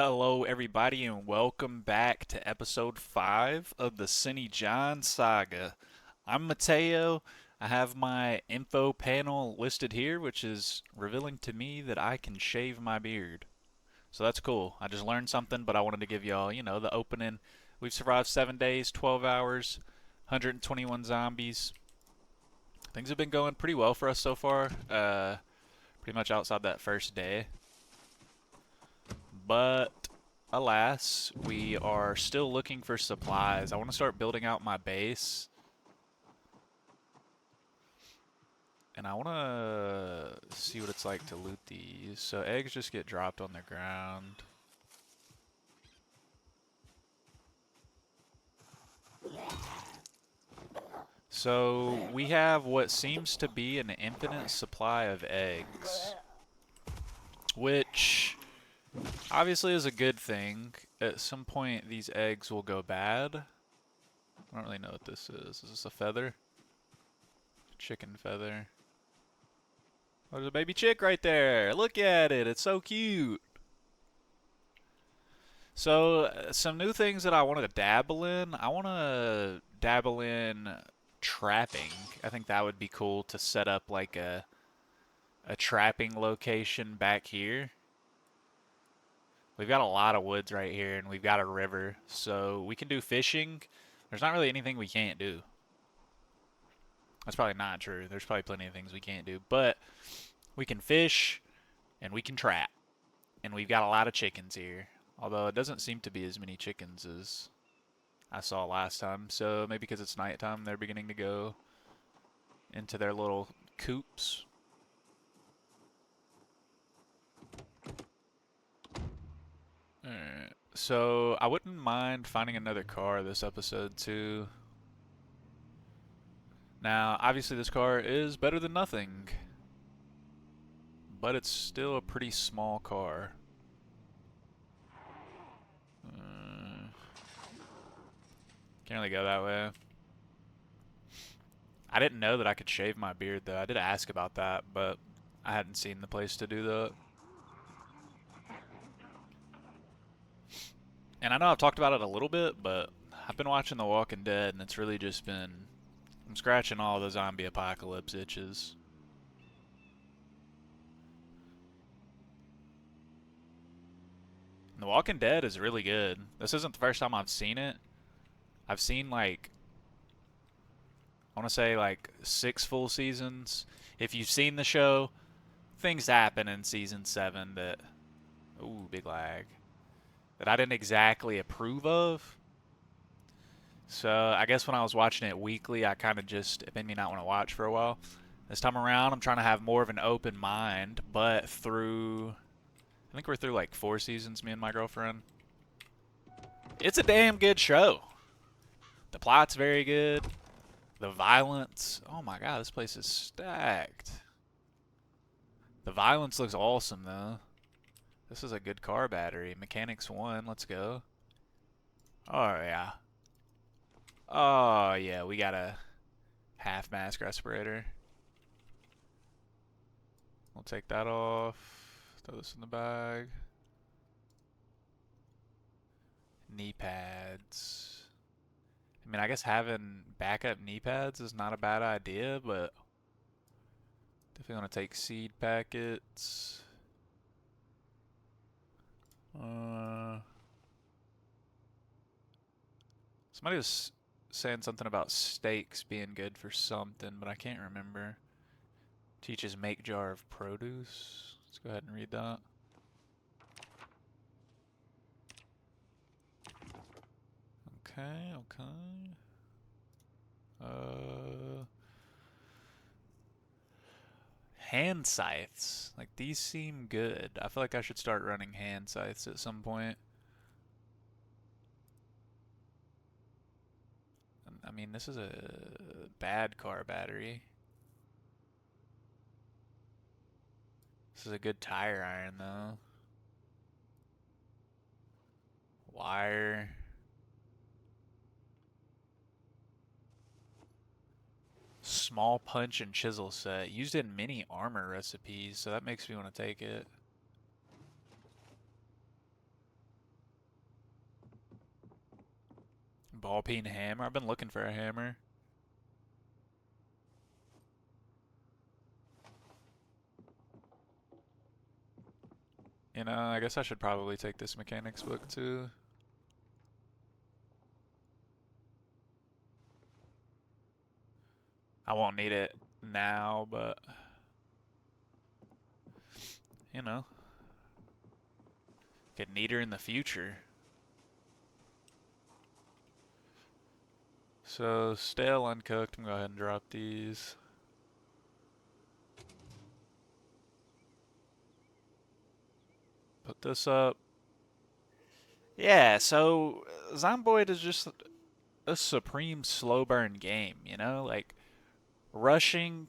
Hello, everybody, and welcome back to episode 5 of the Sinny saga. I'm Mateo. I have my info panel listed here, which is revealing to me that I can shave my beard. So that's cool. I just learned something, but I wanted to give y'all, the opening. We've survived 7 days, 12 hours, 121 zombies. Things have been going pretty well for us so far, pretty much outside that first day. But alas, we are still looking for supplies. I want to start building out my base. And I want to see what it's like to loot these. So eggs just get dropped on the ground. So we have what seems to be an infinite supply of eggs. Which obviously is a good thing. At some point these eggs will go bad. I don't really know what this is. Is this a feather? Chicken feather. Oh, there's a baby chick right there. Look at it. It's so cute. So, some new things that I want to dabble in. I want to dabble in trapping. I think that would be cool to set up like a trapping location back here. We've got a lot of woods right here, and we've got a river, so we can do fishing. There's not really anything we can't do. That's probably not true. There's probably plenty of things we can't do, but we can fish and we can trap. And we've got a lot of chickens here. Although it doesn't seem to be as many chickens as I saw last time. So maybe because it's nighttime, they're beginning to go into their little coops. Alright. So I wouldn't mind finding another car this episode too. Now, obviously this car is better than nothing. But it's still a pretty small car. Can't really go that way. I didn't know that I could shave my beard though. I did ask about that, but I hadn't seen the place to do that. And I know I've talked about it a little bit, but I've been watching The Walking Dead, and it's really just been... I'm scratching all the zombie apocalypse itches. And The Walking Dead is really good. This isn't the first time I've seen it. I've seen, like... I want to say, like, 6 full seasons. If you've seen the show, things happen in Season 7 that... Ooh, big lag. That I didn't exactly approve of. So I guess when I was watching it weekly, I kind of just, it made me not want to watch for a while. This time around, I'm trying to have more of an open mind, but through, I think we're through like 4 seasons, me and my girlfriend. It's a damn good show. The plot's very good. The violence, oh my god, this place is stacked. The violence looks awesome though. This is a good car battery. Mechanics 1, let's go. Oh yeah. Oh yeah, we got a half mask respirator. We'll take that off. Throw this in the bag. Knee pads. I mean, I guess having backup knee pads is not a bad idea, but definitely want to take seed packets. Somebody was saying something about steaks being good for something, but I can't remember. Teaches make jar of produce. Let's go ahead and read that. Okay, okay. Hand scythes. Like, these seem good. I feel like I should start running hand scythes at some point. I mean, this is a bad car battery. This is a good tire iron, though. Wire. Small punch and chisel set. Used in many armor recipes, so that makes me want to take it. ball peen hammer. I've been looking for a hammer. You know, I guess I should probably take this mechanics book too. I won't need it now, but you know, could need her in the future. So stale, uncooked. I'm gonna go ahead and drop these. Put this up. Yeah, so Zomboid is just a supreme slow burn game, you know? Like, rushing,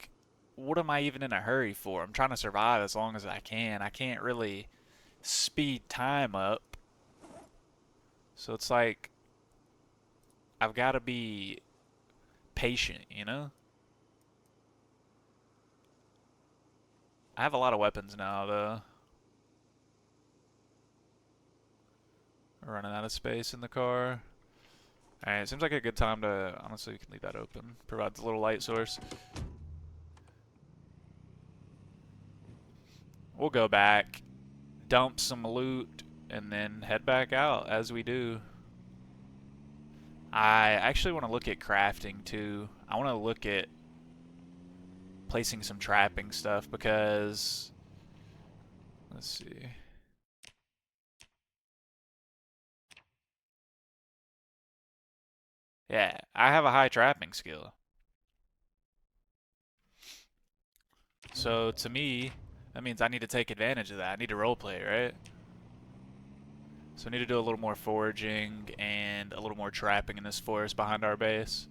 what am I even in a hurry for? I'm trying to survive as long as I can. I can't really speed time up. So it's like, I've got to be patient, you know? I have a lot of weapons now, though. We're running out of space in the car. Alright, seems like a good time to, honestly, we can leave that open. Provides a little light source. We'll go back, dump some loot, and then head back out as we do. I actually want to look at crafting too. I want to look at placing some trapping stuff because, let's see. Yeah, I have a high trapping skill. So to me, that means I need to take advantage of that. I need to roleplay, right? So I need to do a little more foraging and a little more trapping in this forest behind our base.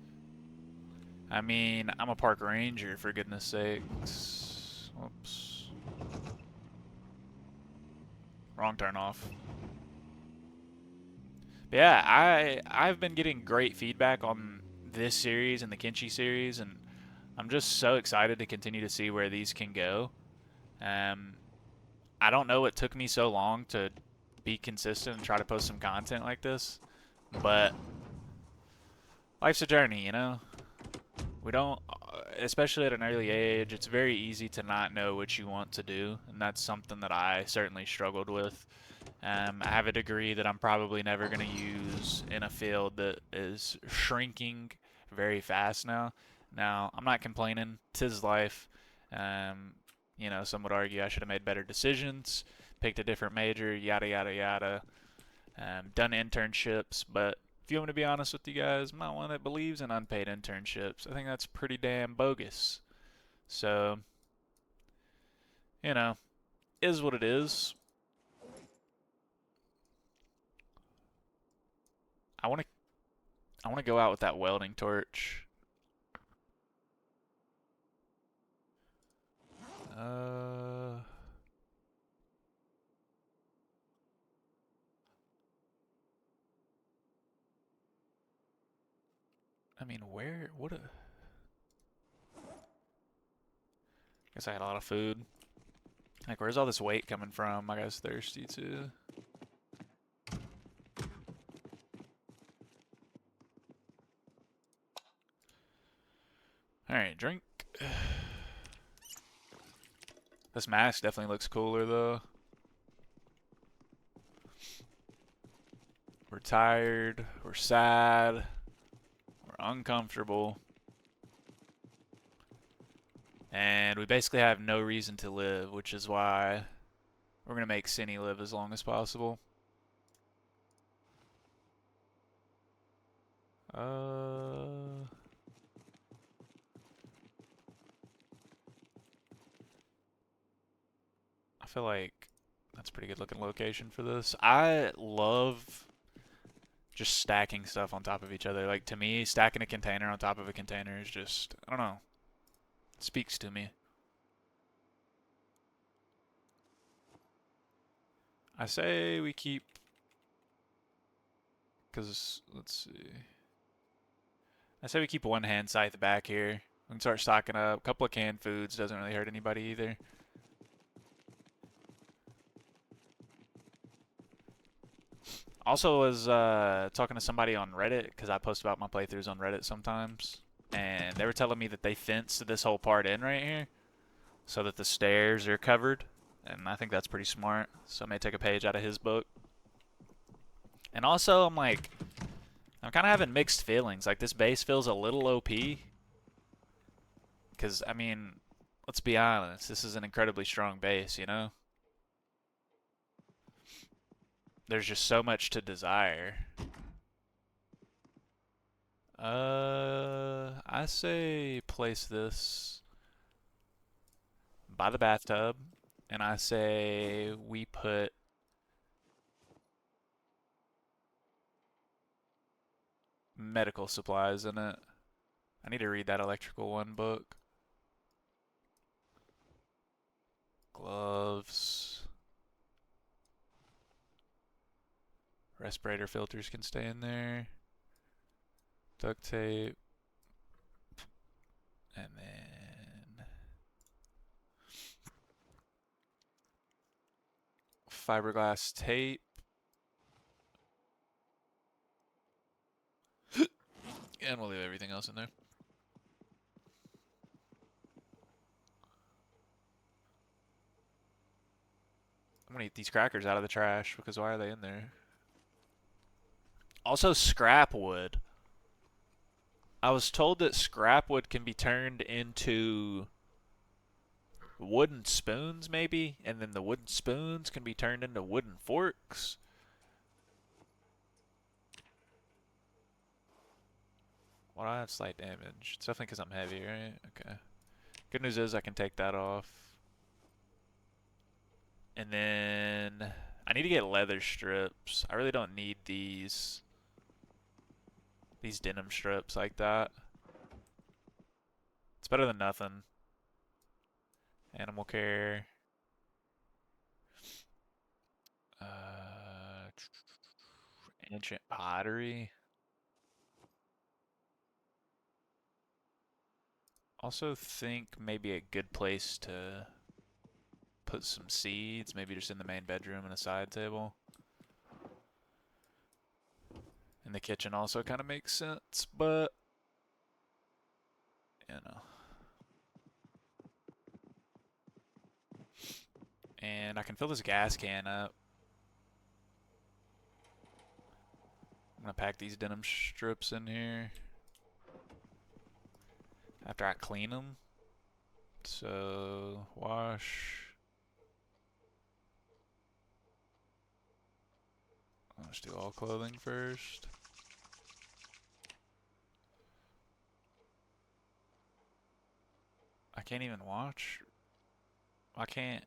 I mean, I'm a park ranger, for goodness sakes. Oops. Wrong turn off. But yeah, I've been getting great feedback on this series and the Kenshi series, and I'm just so excited to continue to see where these can go. Um, I don't know what took me so long to be consistent and try to post some content like this, but life's a journey, you know? We don't, especially at an early age, it's very easy to not know what you want to do, and that's something that I certainly struggled with. I have a degree that I'm probably never going to use in a field that is shrinking very fast now. Now, I'm not complaining. 'Tis life. You know, some would argue I should have made better decisions, picked a different major, yada, yada, yada. Done internships, but if you want me to be honest with you guys, I'm not one that believes in unpaid internships. I think that's pretty damn bogus. So, you know, is what it is. I want to go out with that welding torch. Uh, I mean, where? What a. Guess I had a lot of food. Like, where's all this weight coming from? My guy's thirsty too. All right, drink. This mask definitely looks cooler though. We're tired. We're sad. We're uncomfortable. And we basically have no reason to live, which is why we're going to make Sinny live as long as possible. I feel like that's a pretty good looking location for this. I love just stacking stuff on top of each other. Like, to me, stacking a container on top of a container is just, I don't know, it speaks to me. I say we keep, because, let's see. I say we keep one hand scythe back here. We can start stocking up. A couple of canned foods doesn't really hurt anybody either. Also was talking to somebody on Reddit because I post about my playthroughs on Reddit sometimes, and they were telling me that they fenced this whole part in right here so that the stairs are covered, and I think that's pretty smart. So I may take a page out of his book. And also, I'm kind of having mixed feelings. Like this base feels a little OP because I mean, let's be honest, this is an incredibly strong base, you know? There's just so much to desire. I say place this by the bathtub, and I say we put medical supplies in it. I need to read that electrical one book. Gloves. Respirator filters can stay in there. Duct tape. And then fiberglass tape. And we'll leave everything else in there. I'm gonna eat these crackers out of the trash because why are they in there? Also, scrap wood. I was told that scrap wood can be turned into wooden spoons, maybe, and then the wooden spoons can be turned into wooden forks. Well, I have slight damage. It's definitely because I'm heavy, right? Okay. Good news is I can take that off. And then I need to get leather strips. I really don't need these denim strips like that. It's better than nothing. Animal care. Uh, ancient pottery. Also think maybe a good place to put some seeds, maybe just in the main bedroom and a side table. And the kitchen also kind of makes sense, but you know. And I can fill this gas can up. I'm gonna pack these denim strips in here after I clean them. So wash. Let's do all clothing first. I can't even wash. I can't.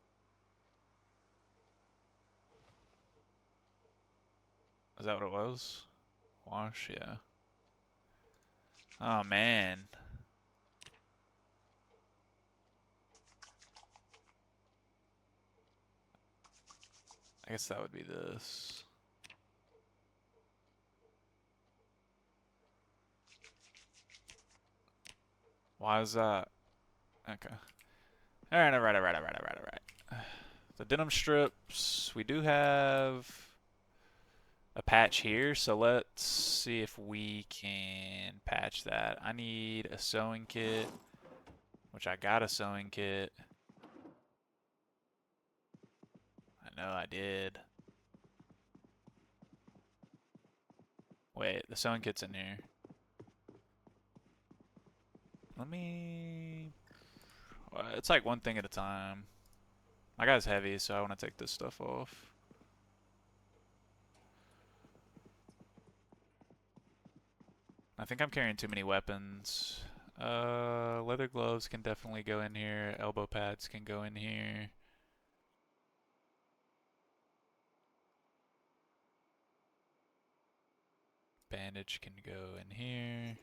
Is that what it was? Wash, yeah. Oh man. I guess that would be this. Why is that? Okay. Alright, alright. The denim strips. We do have a patch here, so let's see if we can patch that. I need a sewing kit, which I got a sewing kit. I know I did. Wait, the sewing kit's in here. Let me... Well, it's like one thing at a time. My guy's heavy, so I want to take this stuff off. I think I'm carrying too many weapons. Leather gloves can definitely go in here. Elbow pads can go in here. Bandage can go in here.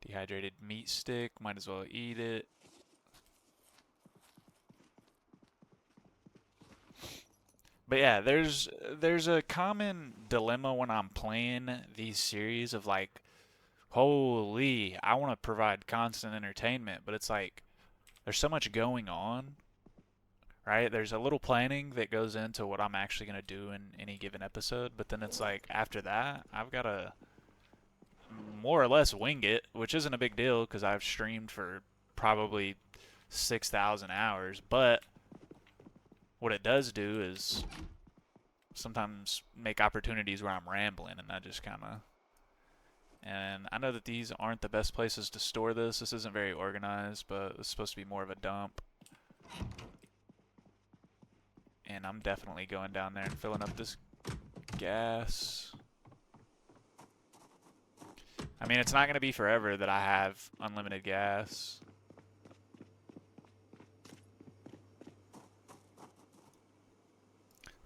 Dehydrated meat stick, might as well eat it. But yeah, there's a common dilemma when I'm playing these series of like, holy, I want to provide constant entertainment, but it's like there's so much going on, right? There's a little planning that goes into what I'm actually going to do in any given episode, but then it's like after that, I've got to more or less wing it, which isn't a big deal because I've streamed for probably 6,000 hours, but what it does do is sometimes make opportunities where I'm rambling, and I just kind of. And I know that these aren't the best places to store this. This isn't very organized, but it's supposed to be more of a dump. And I'm definitely going down there and filling up this gas. I mean, it's not going to be forever that I have unlimited gas.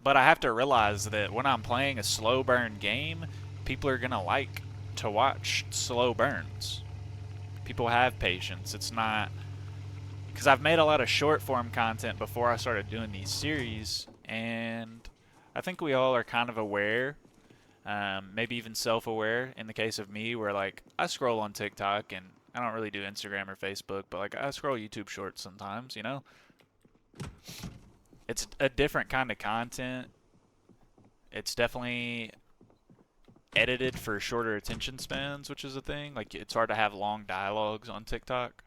But I have to realize that when I'm playing a slow burn game, people are going to like to watch slow burns. People have patience. It's not... Because I've made a lot of short form content before I started doing these series, and I think we all are kind of aware, maybe even self-aware in the case of me, where like I scroll on TikTok and I don't really do Instagram or Facebook, but like I scroll YouTube shorts sometimes, you know? It's a different kind of content. It's definitely edited for shorter attention spans, which is a thing. Like it's hard to have long dialogues on TikTok.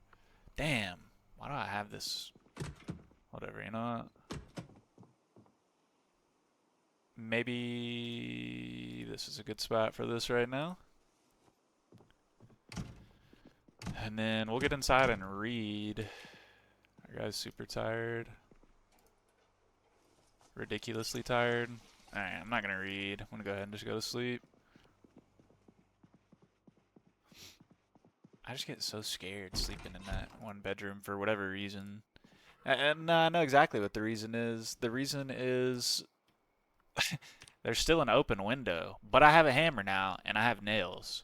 Damn. Why do I have this? Whatever, you know what? Maybe this is a good spot for this right now. And then we'll get inside and read. Our guy's super tired. Ridiculously tired. Alright, I'm not gonna read. I'm gonna go ahead and just go to sleep. I just get so scared sleeping in that one bedroom for whatever reason. And I know exactly what the reason is. The reason is there's still an open window, but I have a hammer now and I have nails.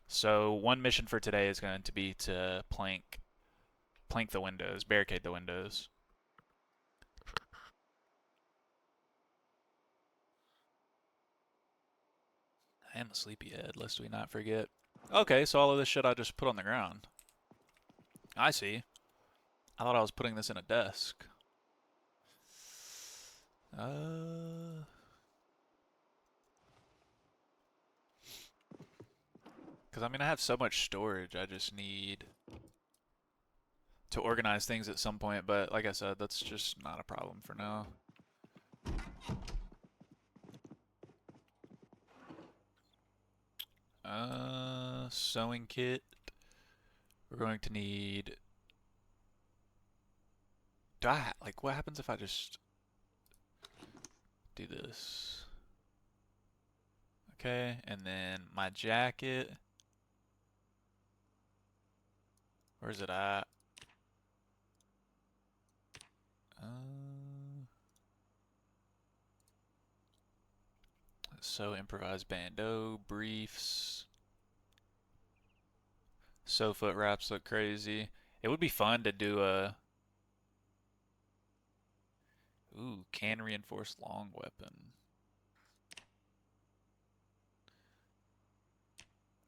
So one mission for today is going to be to plank the windows, barricade the windows. I am a sleepyhead, lest we not forget. Okay, so all of this shit I just put on the ground. I see. I thought I was putting this in a desk. Because I mean, I have so much storage, I just need to organize things at some point, but like I said, that's just not a problem for now. Sewing kit. We're going to need... like, what happens if I just do this? Okay, and then my jacket. Where's it at? So improvised bandeau, briefs. So foot wraps look crazy. It would be fun to do a... Ooh, can reinforced long weapon.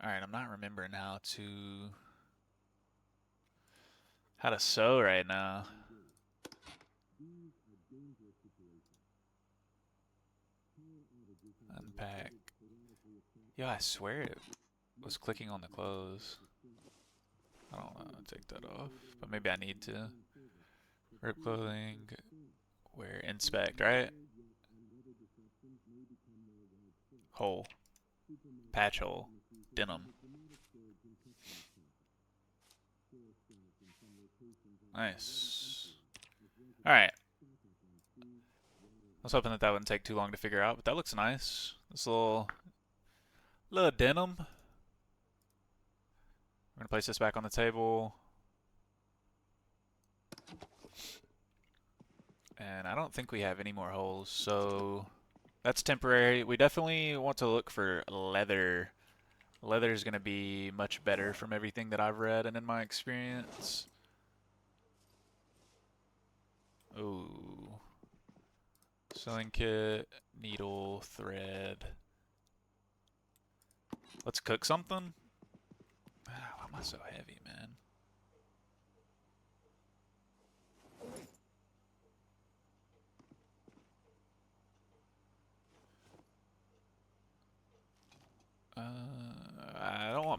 Alright, I'm not remembering how to sew right now. Unpack. Yo, I swear it was clicking on the clothes. I don't want to take that off, but maybe I need to. Rip clothing, wear, inspect, right? Hole. Patch hole. Denim. Nice. Alright. I was hoping that wouldn't take too long to figure out, but that looks nice. This little denim. We're gonna place this back on the table. And I don't think we have any more holes, so that's temporary. We definitely want to look for leather. Leather is gonna be much better from everything that I've read and in my experience. Ooh. Sewing kit, needle, thread. Let's cook something? Ah, why am I so heavy, man?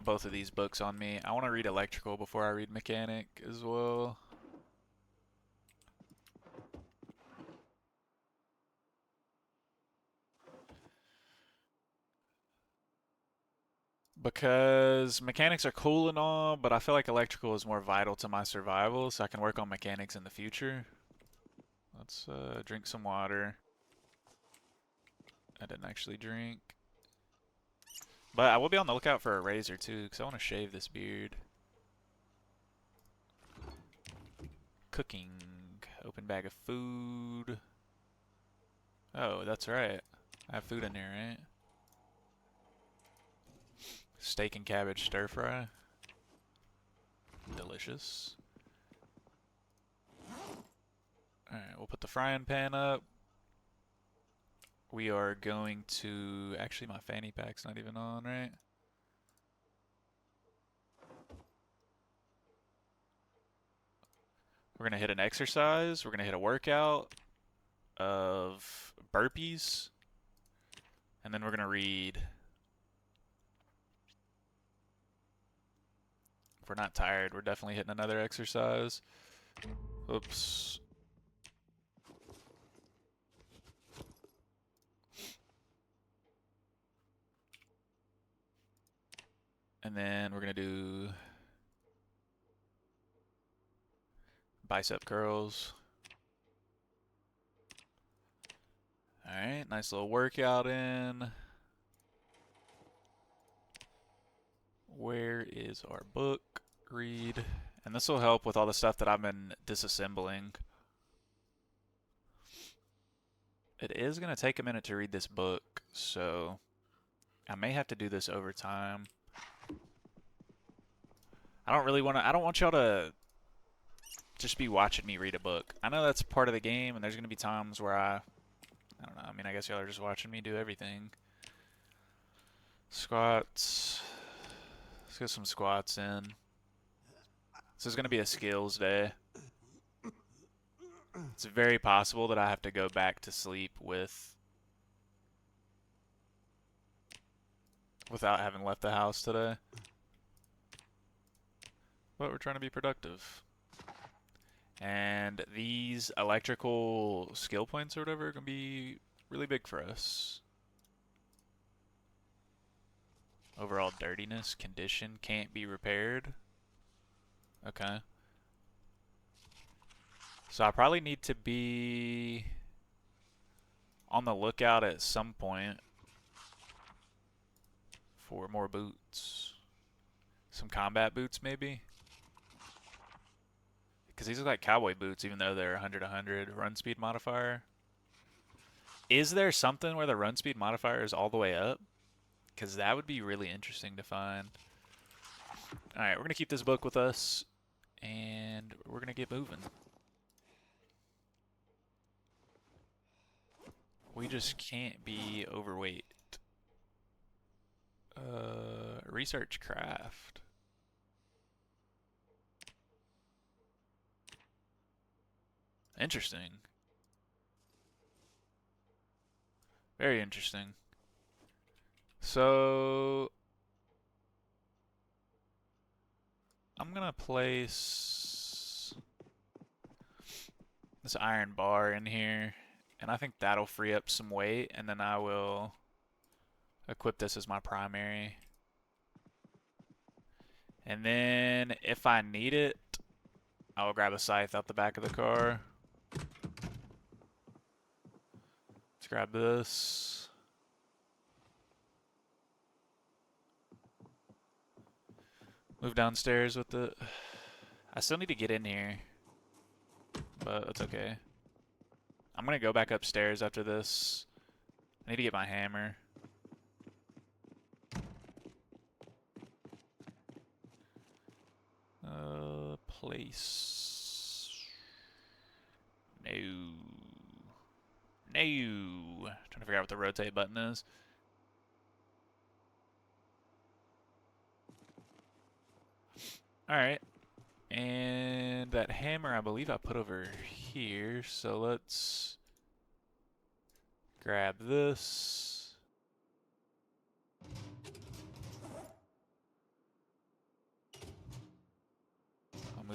both of these books on me. I want to read electrical before I read mechanic as well. Because mechanics are cool and all, but I feel like electrical is more vital to my survival, so I can work on mechanics in the future. Let's drink some water. I didn't actually drink. But I will be on the lookout for a razor too, because I want to shave this beard. Cooking. Open bag of food. Oh, that's right. I have food in here, right? Steak and cabbage stir fry. Delicious. Alright, we'll put the frying pan up. We are going to... Actually, my fanny pack's not even on, right? We're going to hit an exercise. We're going to hit a workout of burpees. And then we're going to read. If we're not tired, we're definitely hitting another exercise. Oops. And then we're going to do bicep curls. Alright, nice little workout in. Where is our book? Read. And this will help with all the stuff that I've been disassembling. It is going to take a minute to read this book, so I may have to do this over time. I don't want y'all to just be watching me read a book. I know that's part of the game, and there's going to be times where I don't know, I mean, I guess y'all are just watching me do everything. Squats. Let's get some squats in. This is going to be a skills day. It's very possible that I have to go back to sleep without having left the house today. But we're trying to be productive. And these electrical skill points or whatever are going to be really big for us. Overall dirtiness, condition, can't be repaired. Okay. So I probably need to be on the lookout at some point for more boots. Some combat boots maybe? Because these are like cowboy boots even though they're 100 run speed modifier. Is there something where the run speed modifier is all the way up? Because that would be really interesting to find. Alright, we're going to keep this book with us. And we're going to get moving. We just can't be overweight. Research craft. Interesting. Very interesting. So I'm gonna place this iron bar in here, and I think that'll free up some weight, and then I will equip this as my primary. And then if I need it, I will grab a scythe out the back of the car. Let's grab this. Move downstairs with it. I still need to get in here, but that's okay. I'm gonna go back upstairs after this. I need to get my hammer. Place. No. No. Trying to figure out what the rotate button is. Alright. And that hammer, I believe I put over here. So let's grab this.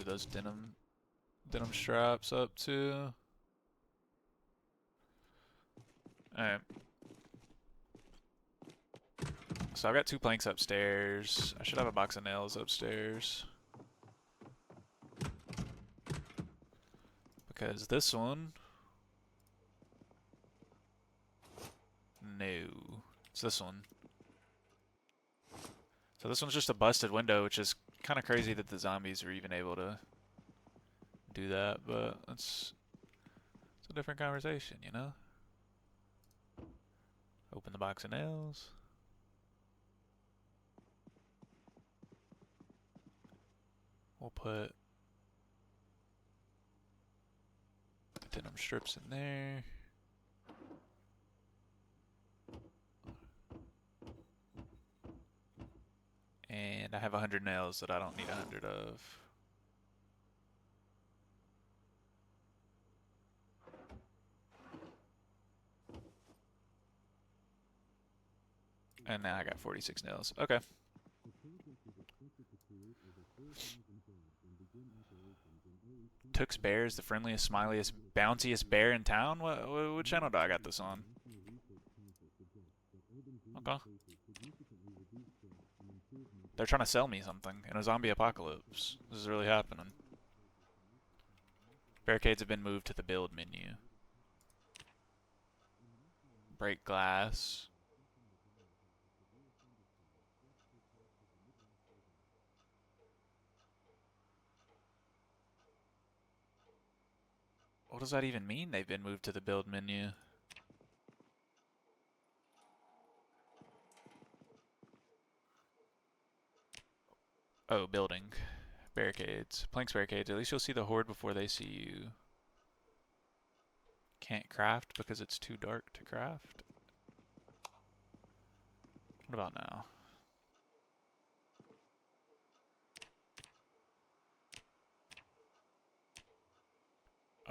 move those denim straps up too. Alright. So I've got 2 planks upstairs. I should have a box of nails upstairs. Because this one... No. It's this one. So this one's just a busted window, which is kind of crazy that the zombies are even able to do that, but it's a different conversation, you know? Open the box of nails. We'll put the denim strips in there. And I have 100 nails that I don't need 100 of. And now I got 46 nails. Okay. Took's Bear is the friendliest, smiliest, bounciest bear in town? What channel do I got this on? Okay. They're trying to sell me something in a zombie apocalypse. This is really happening. Barricades have been moved to the build menu. Break glass. What does that even mean, they've been moved to the build menu? Oh, building. Barricades. Planks barricades. At least you'll see the horde before they see you. Can't craft because it's too dark to craft. What about now?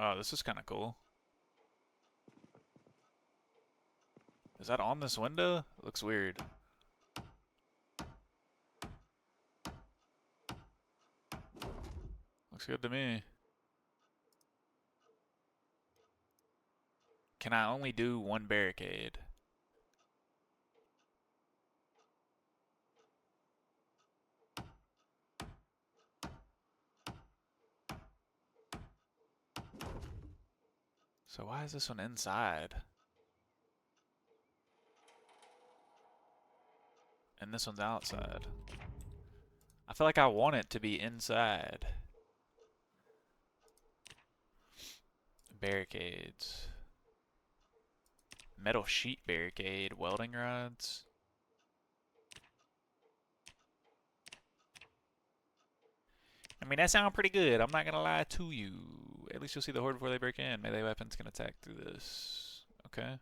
Oh, this is kind of cool. Is that on this window? It looks weird. Looks good to me. Can I only do one barricade? So why is this one inside? And this one's outside. I feel like I want it to be inside. Barricades. Metal sheet barricade. Welding rods. I mean, that sounds pretty good. I'm not gonna lie to you. At least you'll see the horde before they break in. Melee weapons can attack through this. Okay.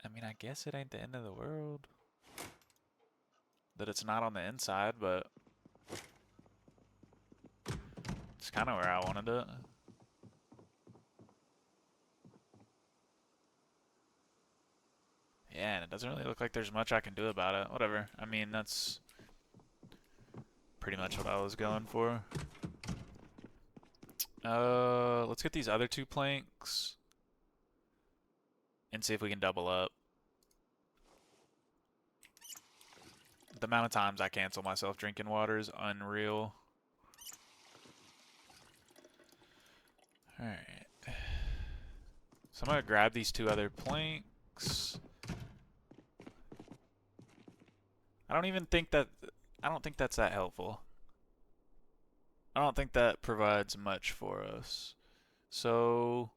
I mean, I guess it ain't the end of the world. That it's not on the inside, but it's kind of where I wanted it. Yeah, and it doesn't really look like there's much I can do about it. Whatever. I mean, that's pretty much what I was going for. Let's get these other 2 planks and see if we can double up. The amount of times I cancel myself drinking water is unreal. Alright. So I'm gonna grab these 2 other planks. I don't think that's that helpful. I don't think that provides much for us. So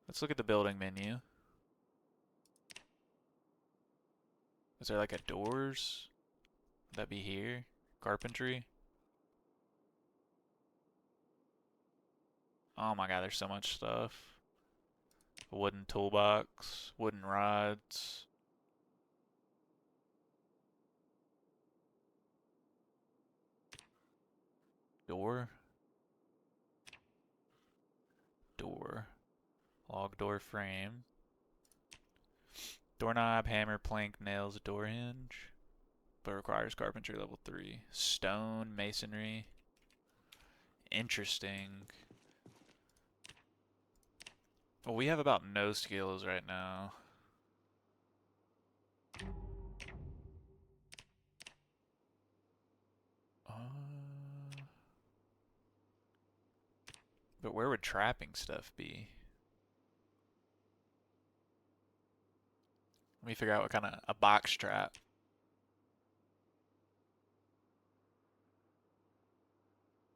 let's look at the building menu. Is there like a doors? Would that be here? Carpentry? Oh my god, there's so much stuff. A wooden toolbox, wooden rods. Door. Door. Log door frame. Doorknob, hammer, plank, nails, door hinge. But requires carpentry level 3. Stone, masonry. Interesting. Well, we have about no skills right now. But where would trapping stuff be? Let me figure out what kind of a box trap.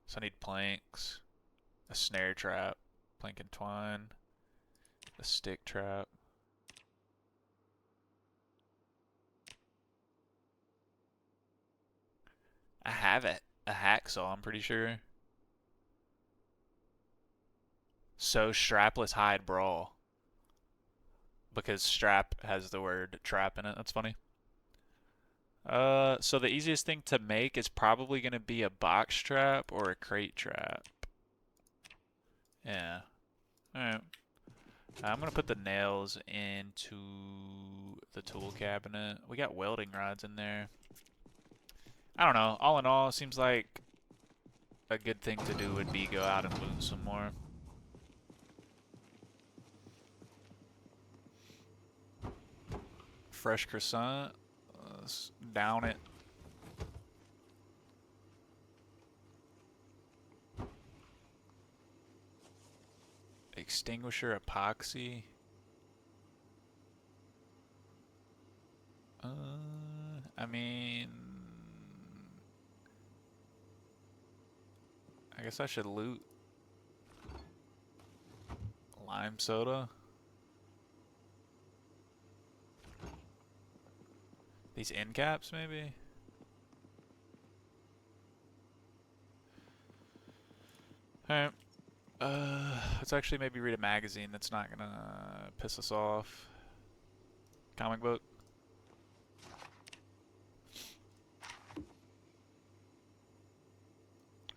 So I need planks, a snare trap, plank and twine, a stick trap. I have it. A hacksaw, I'm pretty sure. So strapless hide brawl. Because strap has the word trap in it. That's funny. So the easiest thing to make is probably going to be a box trap or a crate trap. Yeah. Alright. I'm going to put the nails into the tool cabinet. We got welding rods in there. I don't know. All in all, it seems like a good thing to do would be go out and loot some more. Fresh croissant. Let's down it. Extinguisher epoxy. I mean, I guess I should loot lime soda. These end caps, maybe? Alright. Let's actually maybe read a magazine that's not gonna piss us off. Comic book.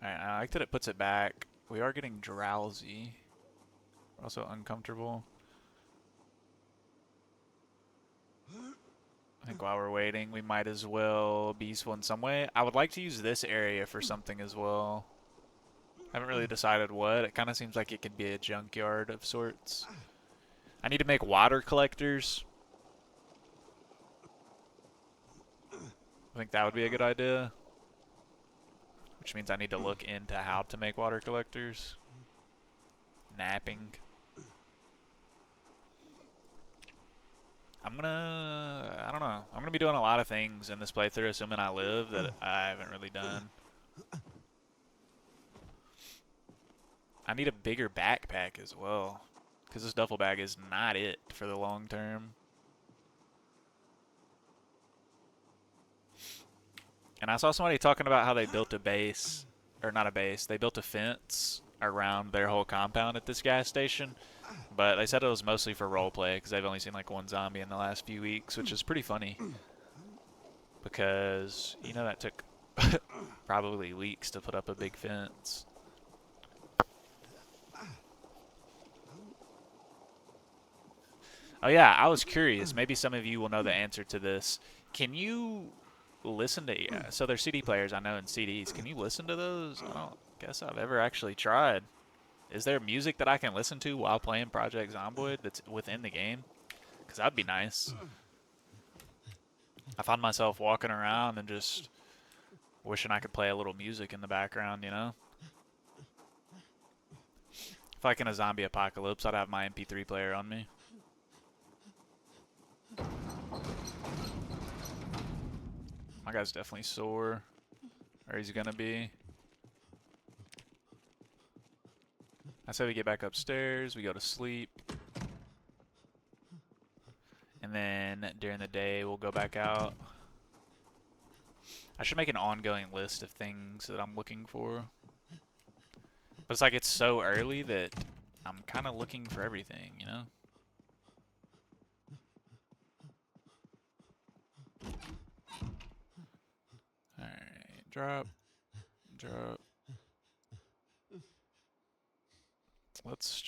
Alright, I like that it puts it back. We are getting drowsy. We're also uncomfortable. I think while we're waiting, we might as well be useful in some way. I would like to use this area for something as well. I haven't really decided what. It kind of seems like it could be a junkyard of sorts. I need to make water collectors. I think that would be a good idea. Which means I need to look into how to make water collectors. Napping. I don't know. I'm gonna be doing a lot of things in this playthrough, assuming I live, that I haven't really done. I need a bigger backpack as well, because this duffel bag is not it for the long term. And I saw somebody talking about how they built a base, or not a base, they built a fence around their whole compound at this gas station. But they said it was mostly for roleplay, because they've only seen like one zombie in the last few weeks, which is pretty funny. Because, you know, that took probably weeks to put up a big fence. Oh yeah, I was curious. Maybe some of you will know the answer to this. Can you listen to... so they're CD players, I know, in CDs. Can you listen to those? I don't guess I've ever actually tried. Is there music that I can listen to while playing Project Zomboid that's within the game? Because that'd be nice. I found myself walking around and just wishing I could play a little music in the background, you know? If like in a zombie apocalypse, I'd have my MP3 player on me. My guy's definitely sore. Or he's gonna be. I say we get back upstairs, we go to sleep. And then during the day, we'll go back out. I should make an ongoing list of things that I'm looking for. But it's like it's so early that I'm kind of looking for everything, you know? Alright, drop. Drop. Let's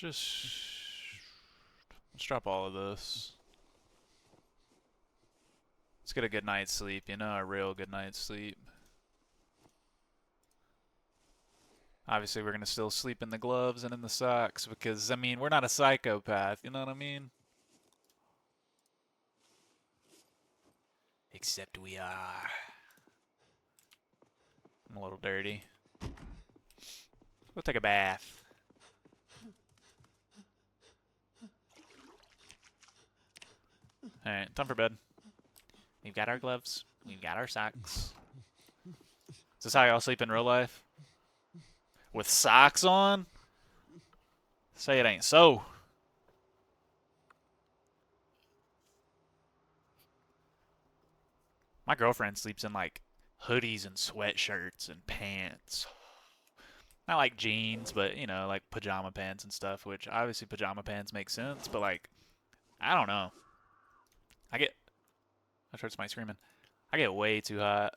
drop all of this. Let's get a good night's sleep, you know, a real good night's sleep. Obviously, we're going to still sleep in the gloves and in the socks because, I mean, we're not a psychopath, you know what I mean? Except we are. I'm a little dirty. We'll take a bath. Alright, time for bed. We've got our gloves. We've got our socks. Is this how y'all sleep in real life? With socks on? Say it ain't so. My girlfriend sleeps in like hoodies and sweatshirts and pants. Not like jeans, but you know, like pajama pants and stuff, which obviously pajama pants make sense, but like, I don't know. I get. That hurts my screaming. I get way too hot.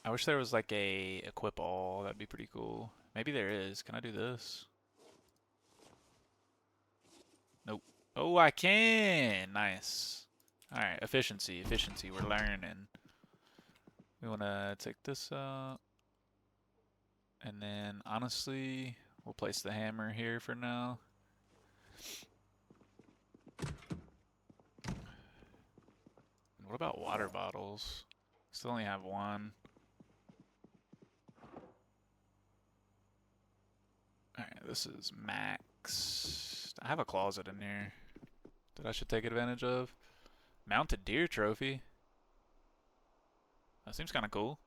I wish there was like a equip all. That'd be pretty cool. Maybe there is. Can I do this? Nope. Oh, I can. Nice. All right, efficiency, efficiency. We're learning. We want to take this out. And then, honestly, we'll place the hammer here for now. And what about water bottles? Still only have one. Alright, this is max. I have a closet in here that I should take advantage of. Mounted deer trophy. That seems kind of cool.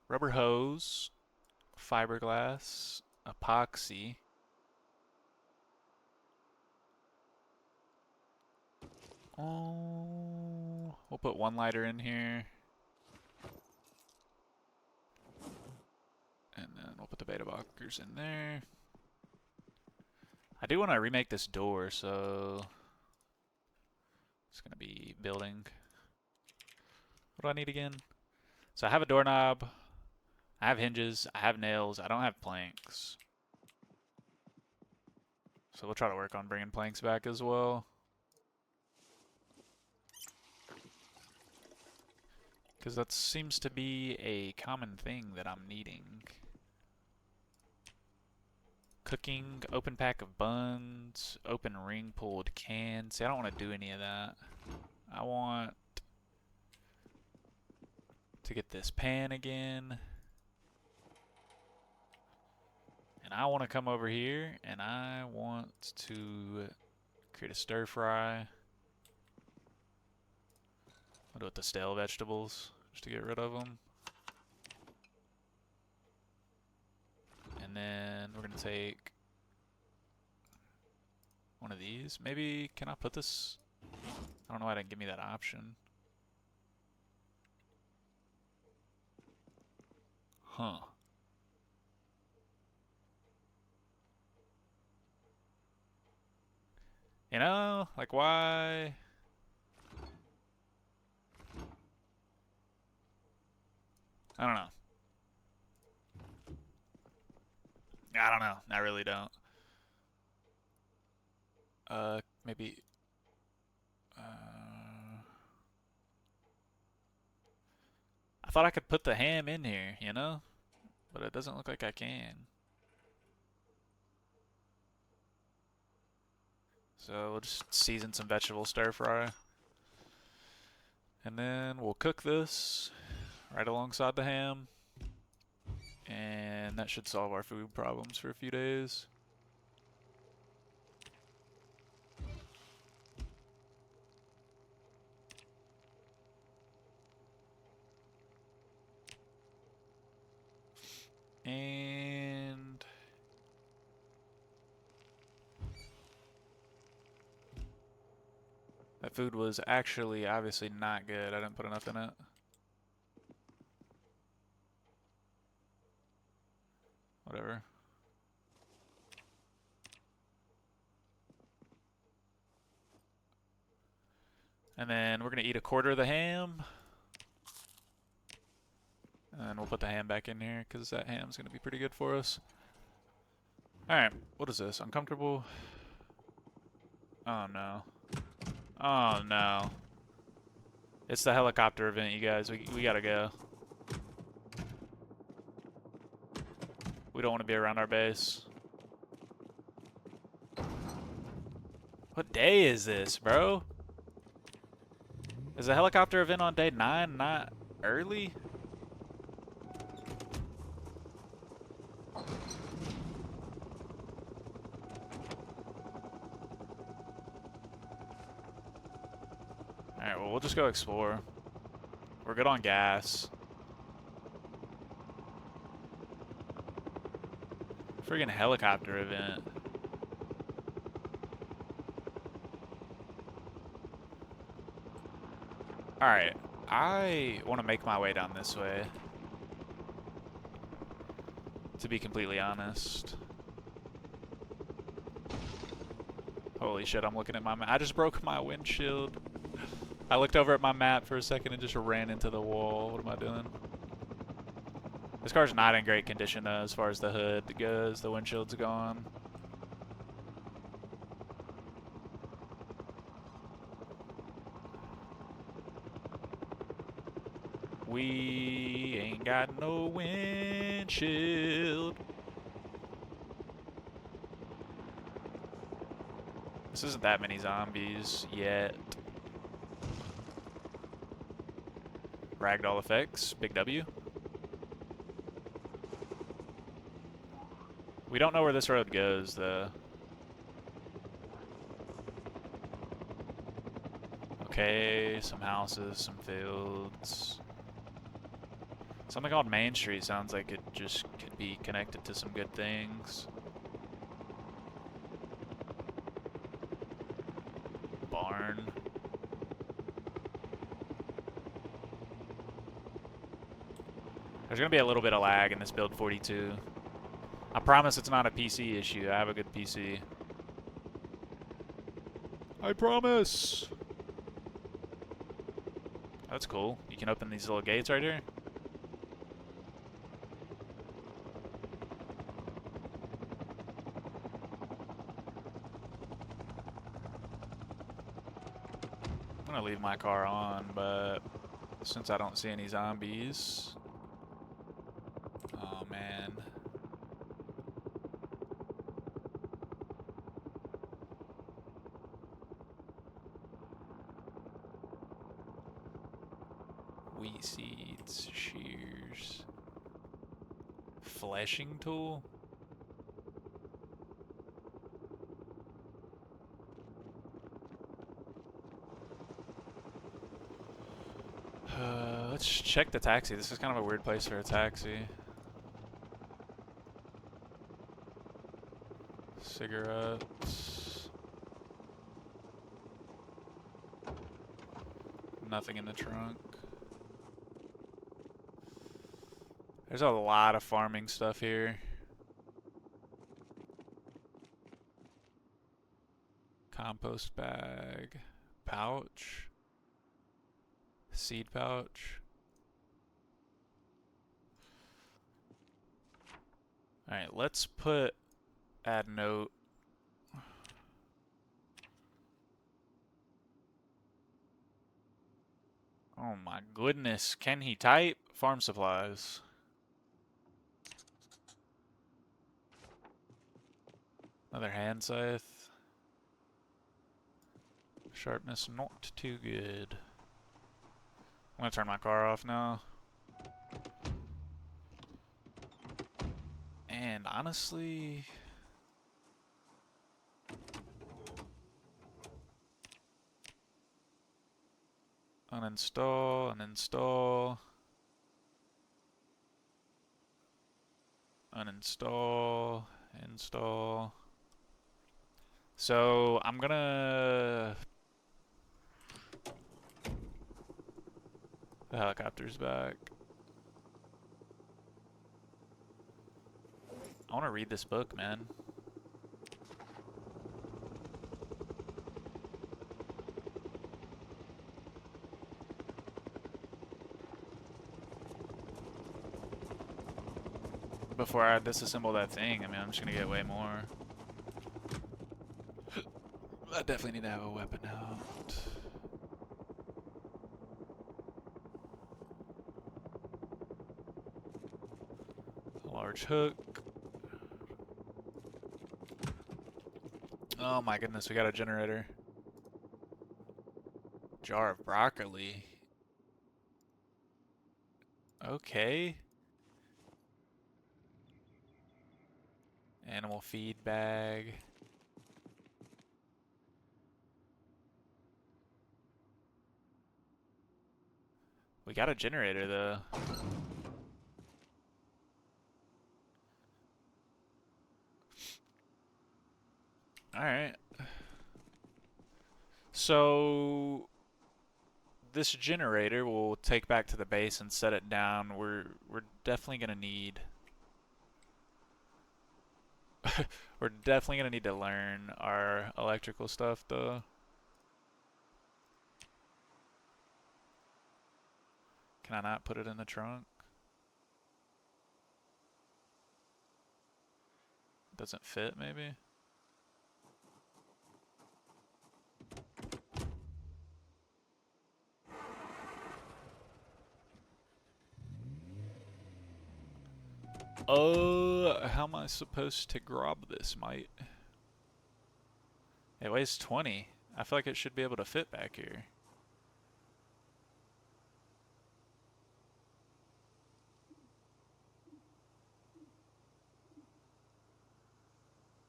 Rubber hose. Fiberglass. Epoxy. Oh, we'll put one lighter in here. And then we'll put the beta blockers in there. I do want to remake this door, so it's going to be building. What do I need again? So I have a doorknob. I have hinges. I have nails. I don't have planks. So we'll try to work on bringing planks back as well. Because that seems to be a common thing that I'm needing. Cooking, open pack of buns, open ring pulled can. See, I don't want to do any of that. I want to get this pan again. And I want to come over here and I want to create a stir fry. I'll do it with the stale vegetables just to get rid of them. And then we're going to take one of these. Maybe, can I put this? I don't know why it didn't give me that option. Huh. You know, like why? I don't know. I don't know. I really don't. Maybe. I thought I could put the ham in here, you know? But it doesn't look like I can. So we'll just season some vegetable stir fry. And then we'll cook this right alongside the ham. And that should solve our food problems for a few days. And that food was actually obviously not good. I didn't put enough in it. Whatever. And then we're going to eat a quarter of the ham. And then we'll put the ham back in here because that ham's going to be pretty good for us. Alright, what is this? Uncomfortable? Oh no. Oh no. It's the helicopter event, you guys. We gotta go. We don't want to be around our base. What day is this, bro? Is the helicopter event on day 9 not early? Alright, well, we'll just go explore. We're good on gas. Friggin' helicopter event. Alright, I want to make my way down this way. To be completely honest. Holy shit, I'm looking at my map. I just broke my windshield. I looked over at my map for a second and just ran into the wall. What am I doing? This car's not in great condition though, as far as the hood goes. The windshield's gone. We ain't got no windshield. This isn't that many zombies yet. Ragdoll effects, big W. We don't know where this road goes, though. Okay, some houses, some fields. Something called Main Street sounds like it just could be connected to some good things. Barn. There's gonna be a little bit of lag in this build 42. I promise it's not a PC issue. I have a good PC. I promise! That's cool. You can open these little gates right here. I'm gonna leave my car on, but since I don't see any zombies... Oh, man. Wheat seeds, shears, fleshing tool. Let's check the taxi. This is kind of a weird place for a taxi. Cigarettes. Nothing in the trunk. There's a lot of farming stuff here. Compost bag. Pouch. Seed pouch. Alright, let's put add note. Oh my goodness. Can he type? Farm supplies. Another hand scythe. Sharpness not too good. I'm gonna turn my car off now. And honestly... Uninstall, uninstall. Uninstall, install. So I'm gonna... The helicopter's back. I want to read this book, man. before I disassemble that thing. I mean, I'm just gonna get way more. I definitely need to have a weapon out. A large hook. Oh my goodness, we got a generator. Jar of broccoli. Okay. Animal feed bag. We got a generator though. Alright. So this generator we'll take back to the base and set it down. We're definitely gonna need we're definitely gonna need to learn our electrical stuff though. Can I not put it in the trunk? Doesn't fit maybe? Oh, how am I supposed to grab this, mate? It weighs 20. I feel like it should be able to fit back here.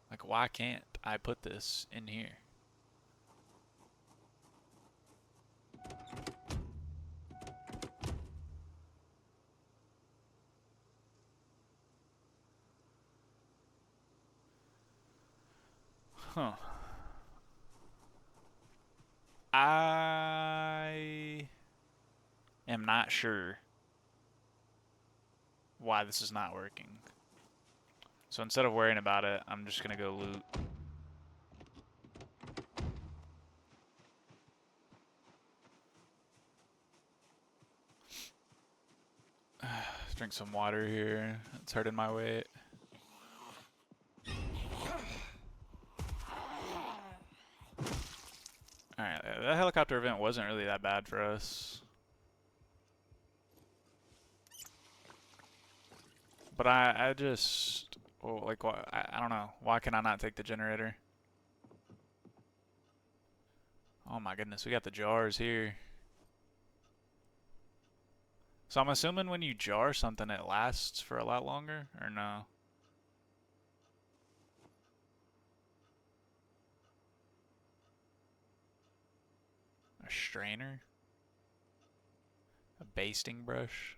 Like, why can't I put this in here? Huh. I am not sure why this is not working. So instead of worrying about it, I'm just gonna go loot. Drink some water here. It's hurting my weight. Alright, that helicopter event wasn't really that bad for us. But I just, well, like, I don't know. Why can I not take the generator? Oh my goodness, we got the jars here. So I'm assuming when you jar something, it lasts for a lot longer, or no? A strainer? A basting brush?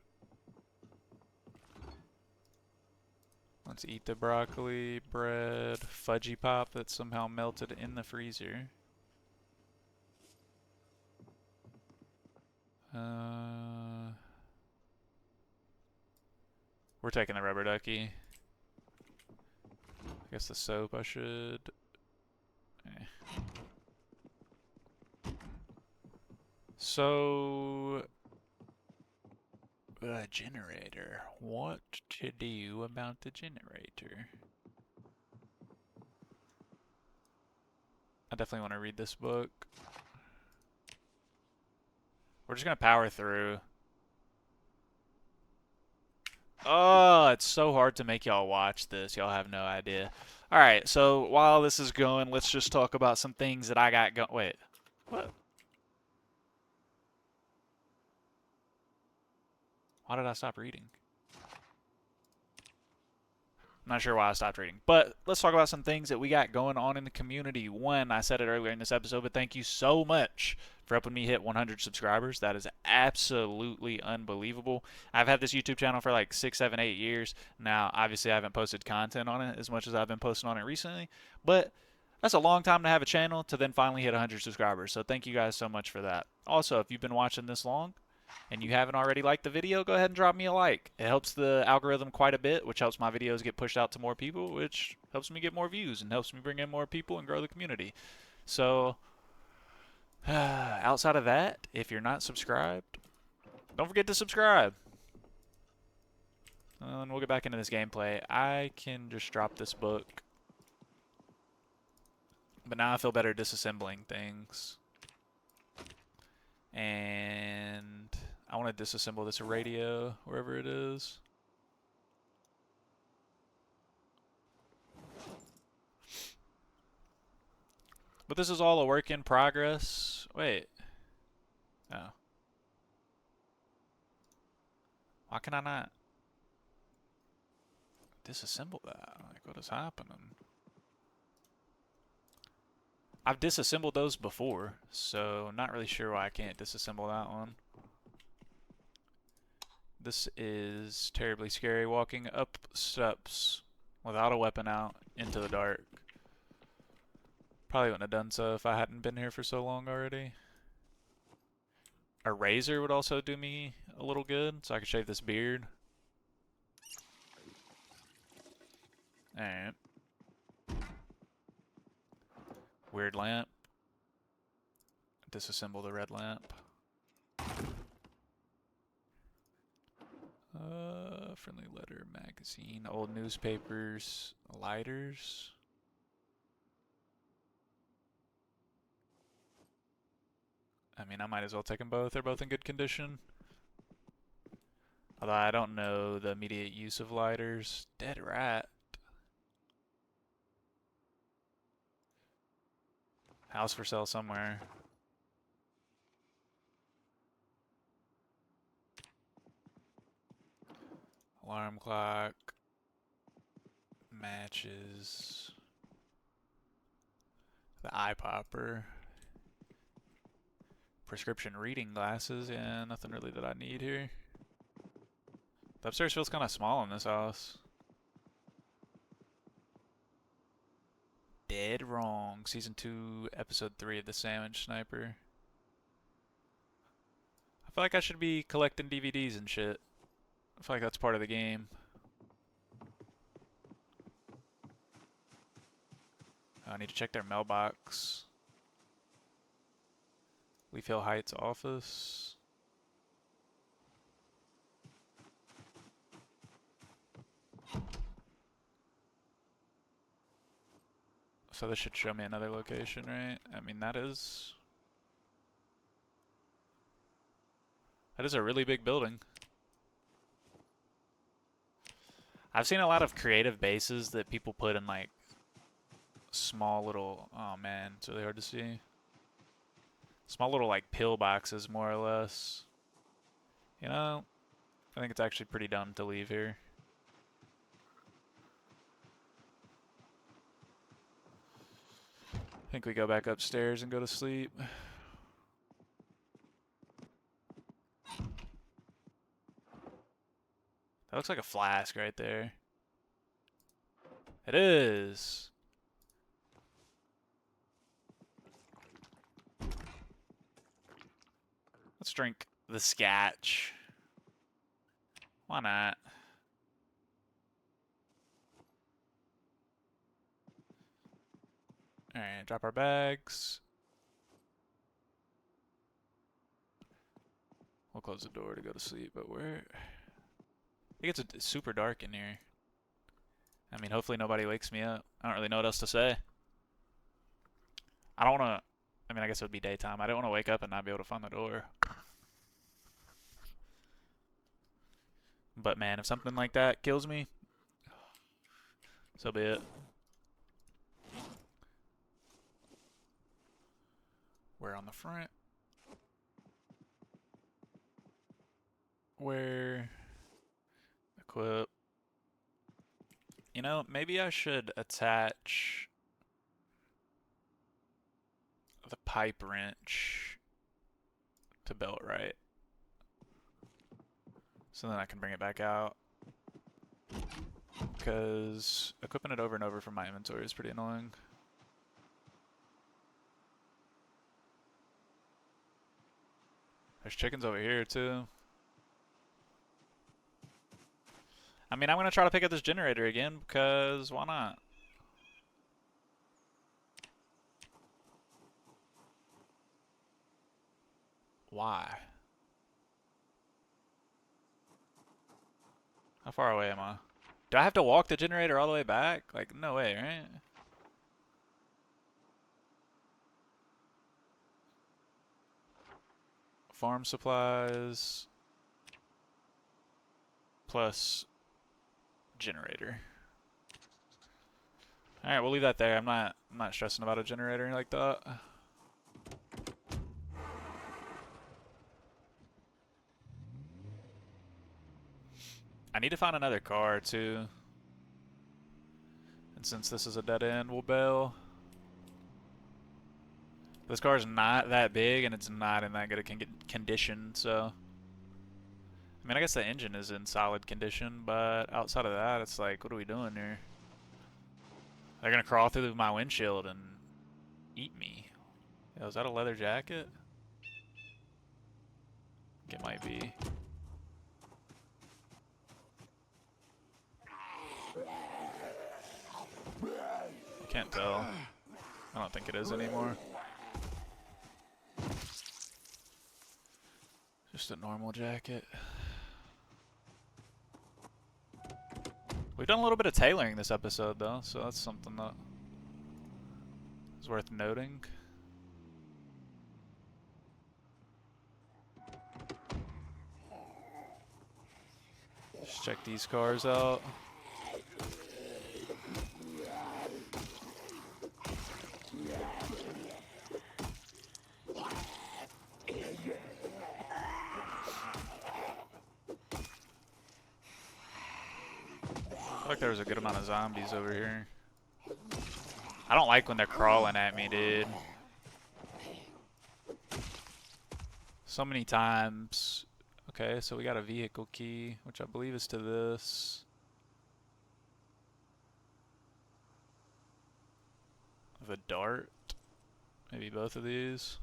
Let's eat the broccoli, bread, fudgy pop that's somehow melted in the freezer. We're taking the rubber ducky. I guess the soap I should. So, a generator. What to do about the generator? I definitely want to read this book. We're just gonna power through. Oh, it's so hard to make y'all watch this. Y'all have no idea. Alright, so while this is going, let's just talk about some things that I got going. Wait. What? Why did I stop reading? I'm not sure why I stopped reading. But let's talk about some things that we got going on in the community. One, I said it earlier in this episode, but thank you so much for helping me hit 100 subscribers. That is absolutely unbelievable. I've had this YouTube channel for like 6, 7, 8 years. Now, obviously, I haven't posted content on it as much as I've been posting on it recently. But that's a long time to have a channel to then finally hit 100 subscribers. So thank you guys so much for that. Also, if you've been watching this long, and you haven't already liked the video, go ahead and drop me a like. It helps the algorithm quite a bit, which helps my videos get pushed out to more people, which helps me get more views and helps me bring in more people and grow the community. So, outside of that, if you're not subscribed, don't forget to subscribe. And we'll get back into this gameplay. I can just drop this book. But now I feel better disassembling things. And I want to disassemble this radio, wherever it is. But this is all a work in progress. Wait. Oh. Why can I not disassemble that? Like, what is happening? I've disassembled those before, so not really sure why I can't disassemble that one. This is terribly scary, walking up steps without a weapon out into the dark. Probably wouldn't have done so if I hadn't been here for so long already. A razor would also do me a little good, so I could shave this beard. Alright. Weird lamp. Disassemble the red lamp. Friendly letter, magazine, old newspapers, lighters. I mean, I might as well take them both. They're both in good condition. Although I don't know the immediate use of lighters. Dead rat. House for sale somewhere. Alarm clock. Matches. The eye popper. Prescription reading glasses. Yeah, nothing really that I need here. The upstairs feels kind of small in this house. Dead wrong. Season 2, Episode 3 of The Sandwich Sniper. I feel like I should be collecting DVDs and shit. I feel like that's part of the game. I need to check their mailbox. Leaf Hill Heights office. So this should show me another location, right? I mean, that is a really big building. I've seen a lot of creative bases that people put in like small little, oh man, it's really hard to see. Small little like pillboxes, more or less. You know, I think it's actually pretty dumb to leave here. I think we go back upstairs and go to sleep. That looks like a flask right there. It is. Let's drink the scotch. Why not? Alright, drop our bags. We'll close the door to go to sleep, but where? It gets super dark in here. I mean, hopefully nobody wakes me up. I don't really know what else to say. I don't want to... I mean, I guess it would be daytime. I don't want to wake up and not be able to find the door. But man, if something like that kills me, so be it. Where on the front? Where? Equip. You know, maybe I should attach the pipe wrench to belt right. So then I can bring it back out. Because equipping it over and over from my inventory is pretty annoying. There's chickens over here too. I mean, I'm going to try to pick up this generator again because why not? Why? How far away am I? Do I have to walk the generator all the way back? Like, no way, right? Farm supplies plus generator. All right, we'll leave that there. I'm not stressing about a generator like that. I need to find another car too. And since this is a dead end, we'll bail. This car's not that big and it's not in that good a condition, so. I mean, I guess the engine is in solid condition, but outside of that, it's like, what are we doing here? They're gonna crawl through my windshield and eat me. Yo, is that a leather jacket? I think it might be. I can't tell. I don't think it is anymore. Just a normal jacket. We've done a little bit of tailoring this episode, though, so that's something that is worth noting. Just check these cars out. I feel like there was a good amount of zombies over here. I don't like when they're crawling at me, dude. So many times. Okay, so we got a vehicle key, which I believe is to this. Of a dart. Maybe both of these.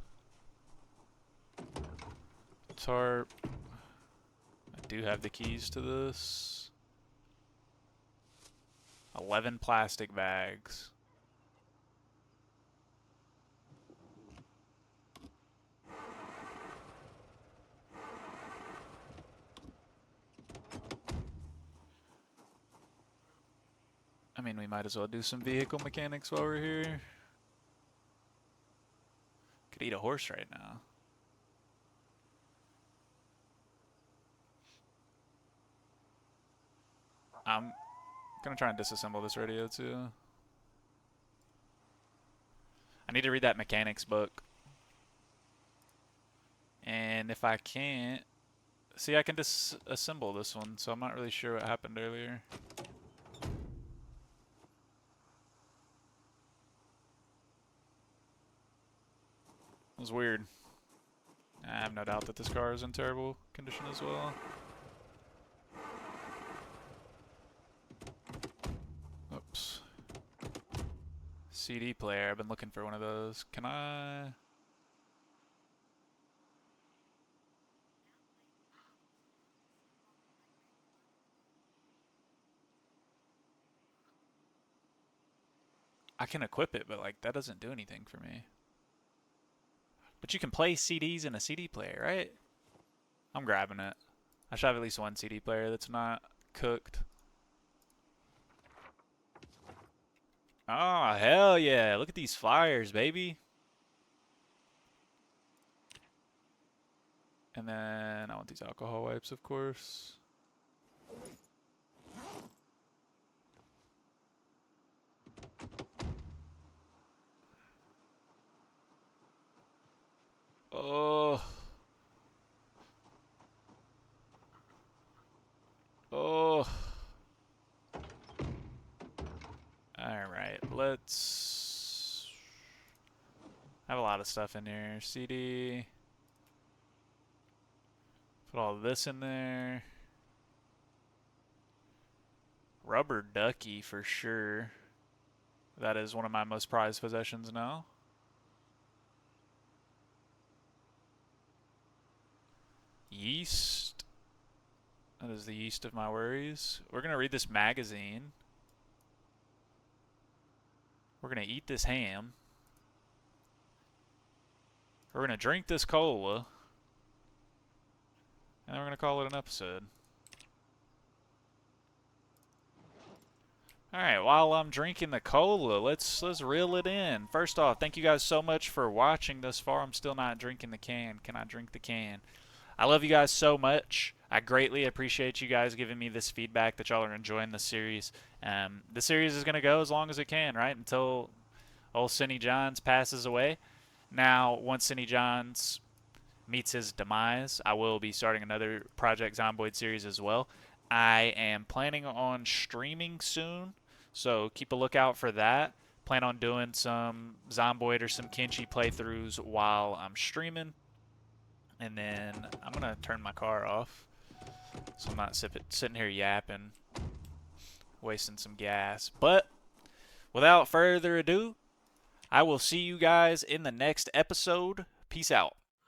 Tarp. I do have the keys to this. 11 plastic bags. I mean, we might as well do some vehicle mechanics while we're here. Could eat a horse right now. I'm gonna try and disassemble this radio too. I need to read that mechanics book. And if I can't... See, I can disassemble this one, so I'm not really sure what happened earlier. It was weird. I have no doubt that this car is in terrible condition as well. Oops. CD player. I've been looking for one of those. Can I... I can equip it, but like that doesn't do anything for me. But you can play CDs in a CD player, right? I'm grabbing it. I should have at least one CD player that's not cooked. Oh, hell yeah. Look at these flyers, baby. And then I want these alcohol wipes, of course. Oh. Oh. Alright, let's... I have a lot of stuff in here. CD. Put all this in there. Rubber ducky for sure. That is one of my most prized possessions now. Yeast. That is the yeast of my worries. We're going to read this magazine. We're going to eat this ham. We're going to drink this cola. And then we're going to call it an episode. All right, while I'm drinking the cola, let's reel it in. First off, thank you guys so much for watching thus far. I'm still not drinking the can. Can I drink the can? I love you guys so much. I greatly appreciate you guys giving me this feedback that y'all are enjoying the series. The series is going to go as long as it can, right? Until old Sinny Johns passes away. Now, once Sinny Johns meets his demise, I will be starting another Project Zomboid series as well. I am planning on streaming soon, so keep a lookout for that. Plan on doing some Zomboid or some Kenshi playthroughs while I'm streaming. And then I'm going to turn my car off so I'm not sitting here yapping, wasting some gas. But without further ado, I will see you guys in the next episode. Peace out.